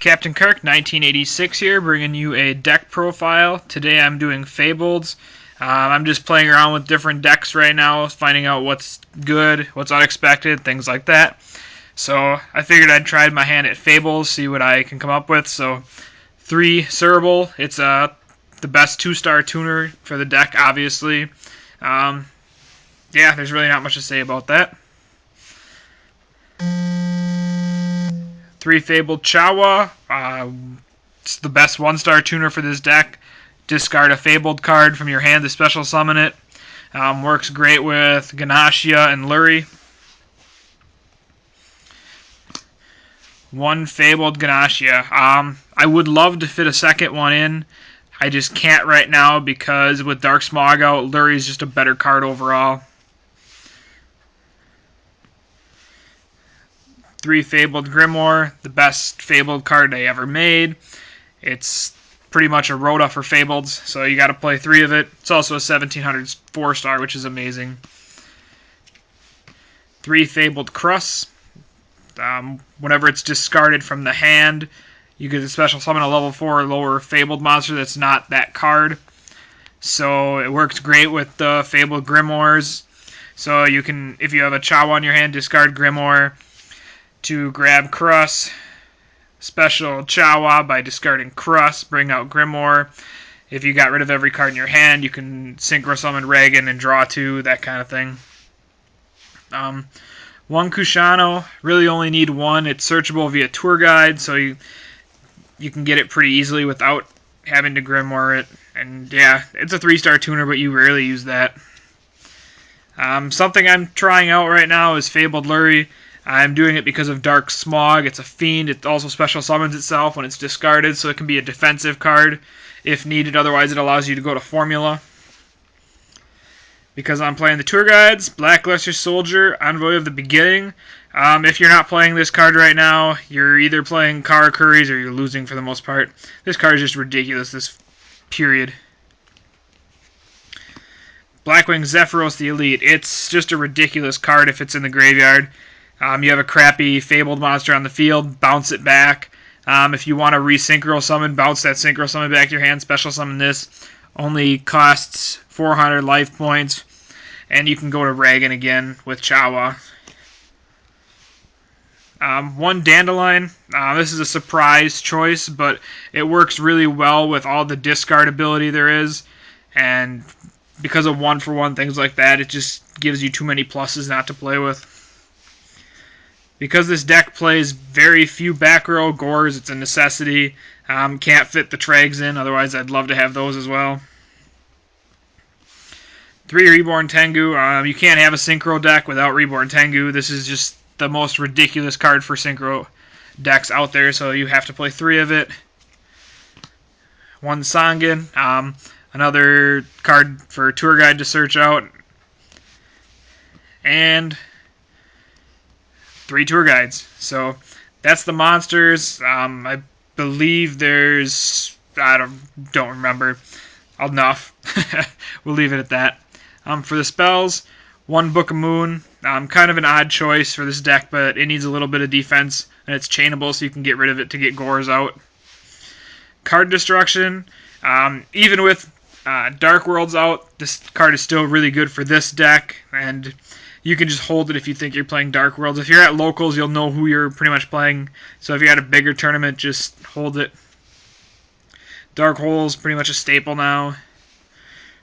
Captain Kirk, 1986 here, bringing you a deck profile. Today I'm doing Fabled. I'm just playing around with different decks right now, finding out what's good, what's unexpected, things like that. So I figured I'd try my hand at Fables, see what I can come up with. So 3 Cerebral, it's the best 2-star tuner for the deck, obviously. Yeah, there's really not much to say about that. 3 Fabled Chawa. It's the best 1-star tuner for this deck. Discard a Fabled card from your hand to special summon it. Works great with Ganashia and Lurie. 1 Fabled Ganashia. I would love to fit a second one in. I just can't right now because with Dark Smog out, Lurie is just a better card overall. 3 Fabled Grimoire, the best Fabled card they ever made. It's pretty much a Rhoda for Fableds, so you got to play 3 of it. It's also a 1700 4-star, which is amazing. 3 Fabled Crus. Whenever it's discarded from the hand, you get a special summon a level 4 or lower Fabled monster that's not that card. So it works great with the Fabled Grimoires. So you can, if you have a Chawa on your hand, discard Grimoire to grab Crus. Special Chawa by discarding Crus, bring out Grimoire. If you got rid of every card in your hand, you can Synchro Summon Reagan and draw 2, that kind of thing. 1 Kushano, really only need 1. It's searchable via tour guide, so you can get it pretty easily without having to Grimoire it. And yeah, it's a 3-star tuner, but you rarely use that. Something I'm trying out right now is Fabled Lurie. I'm doing it because of Dark Smog. It's a fiend. It also special summons itself when it's discarded, so it can be a defensive card if needed. Otherwise, it allows you to go to Formula. Because I'm playing the Tour Guides, Blackluster Soldier, Envoy of the Beginning. If you're not playing this card right now, you're either playing Karakuris or you're losing for the most part. This card is just ridiculous, this period. Blackwing Zephyros the Elite. It's just a ridiculous card if it's in the graveyard. You have a crappy Fabled monster on the field, bounce it back. If you want to re-Synchro Summon, bounce that Synchro Summon back to your hand, special summon this. Only costs 400 life points. And you can go to Reagan again with Chawa. 1 Dandelion. This is a surprise choice, but it works really well with all the discard ability there is. And because of 1-for-1 things like that, it just gives you too many pluses not to play with. Because this deck plays very few back row Gores, it's a necessity. Can't fit the Trags in, otherwise I'd love to have those as well. 3 Reborn Tengu. You can't have a Synchro deck without Reborn Tengu. This is just the most ridiculous card for Synchro decks out there, so you have to play 3 of it. 1 Sangan. Another card for Tour Guide to search out. And 3 Tour Guides. So that's the monsters. I believe there's, I don't remember enough. We'll leave it at that. For the spells, 1 Book of Moon. Kind of an odd choice for this deck, but it needs a little bit of defense, and it's chainable, so you can get rid of it to get Gores out. Card Destruction. Even with Dark Worlds out, this card is still really good for this deck, and you can just hold it if you think you're playing Dark Worlds. If you're at locals, you'll know who you're pretty much playing. So if you're at a bigger tournament, just hold it. Dark Hole's pretty much a staple now.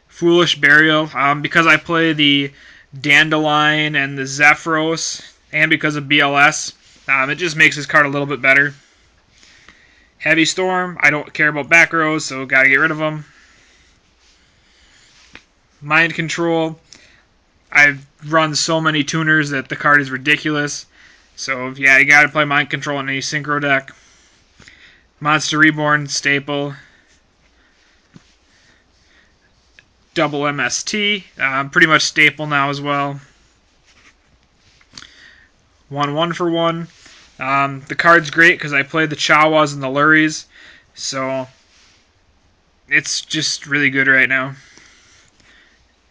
Foolish Burial. Because I play the Dandelion and the Zephyros, and because of BLS, it just makes this card a little bit better. Heavy Storm. I don't care about back rows, so gotta get rid of them. Mind Control. I've run so many tuners that the card is ridiculous. So, yeah, you gotta play Mind Control in any Synchro deck. Monster Reborn, staple. Double MST, pretty much staple now as well. 1 for 1. The card's great because I play the Chawas and the Luries. So, it's just really good right now.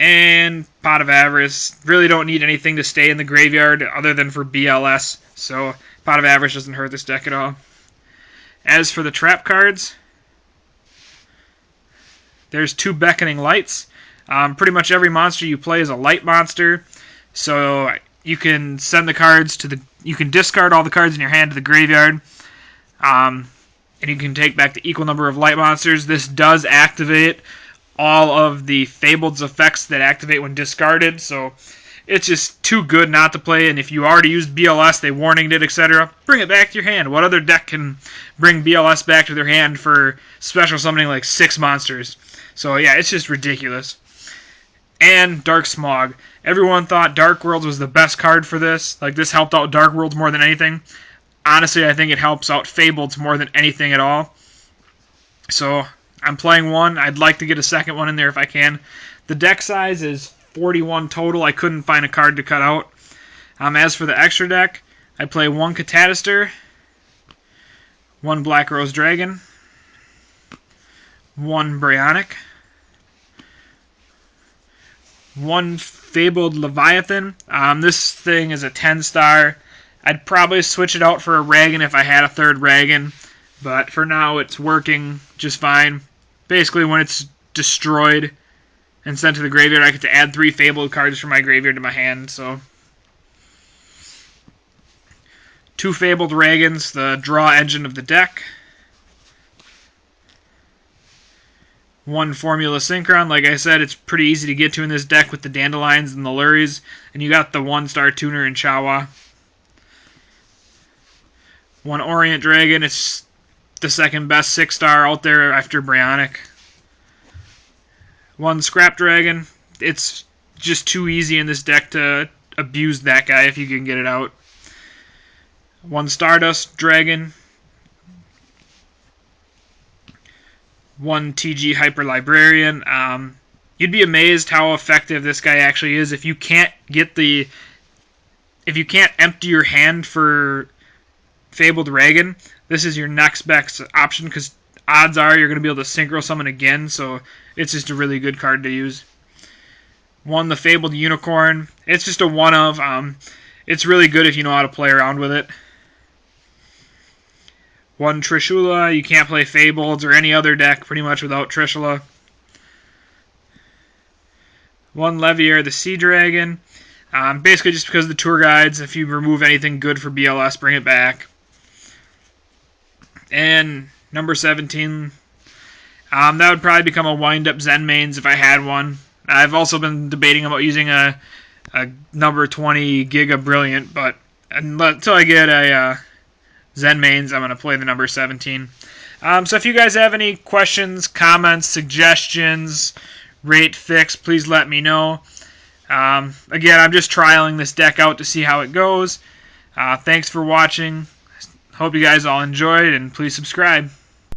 And Pot of Avarice. Really don't need anything to stay in the graveyard other than for BLS. So Pot of Avarice doesn't hurt this deck at all. As for the trap cards, there's 2 beckoning lights. Pretty much every monster you play is a light monster, so you can send the cards to the. You can discard all the cards in your hand to the graveyard, and you can take back the equal number of light monsters. This does activate all of the Fabled's effects that activate when discarded, so it's just too good not to play. And if you already used BLS, they warninged it, etc., bring it back to your hand. What other deck can bring BLS back to their hand for special summoning like 6 monsters? So yeah, it's just ridiculous. And Dark Smog. Everyone thought Dark World was the best card for this. Like, this helped out Dark World more than anything. Honestly, I think it helps out Fabled more than anything at all. So I'm playing one. I'd like to get a second one in there if I can. The deck size is 41 total. I couldn't find a card to cut out. As for the extra deck, I play 1 Catadister, 1 Black Rose Dragon, 1 Brionic, 1 Fabled Leviathan. This thing is a 10-star. I'd probably switch it out for a Ragan if I had a 3rd Ragan, but for now it's working just fine. Basically, when it's destroyed and sent to the graveyard, I get to add 3 Fabled cards from my graveyard to my hand. So 2 Fabled Ragans, the draw engine of the deck. 1 Formula Synchron. Like I said, it's pretty easy to get to in this deck with the Dandelions and the Luries. And you got the 1-star tuner in Chawa. 1 Orient Dragon. It's the 2nd best 6-star out there after Brionic. 1 Scrap Dragon. It's just too easy in this deck to abuse that guy if you can get it out. 1 Stardust Dragon. 1 TG Hyper Librarian. You'd be amazed how effective this guy actually is. If you can't empty your hand for Fabled Ragan, this is your next best option, because odds are you're going to be able to Synchro Summon again, so it's just a really good card to use. 1 the Fabled Unicorn. It's just a one of. It's really good if you know how to play around with it. 1 Trishula. You can't play Fabled or any other deck pretty much without Trishula. 1 Levier the Sea Dragon. Basically just because of the tour guides. If you remove anything good for BLS, bring it back. And number 17. That would probably become a wind-up Zen Mains if I had one. I've also been debating about using a number 20 Giga Brilliant, but until I get a Zen Mains, I'm going to play the number 17. So if you guys have any questions, comments, suggestions, rate fix, please let me know. Again, I'm just trialing this deck out to see how it goes. Thanks for watching. Hope you guys all enjoyed, and please subscribe.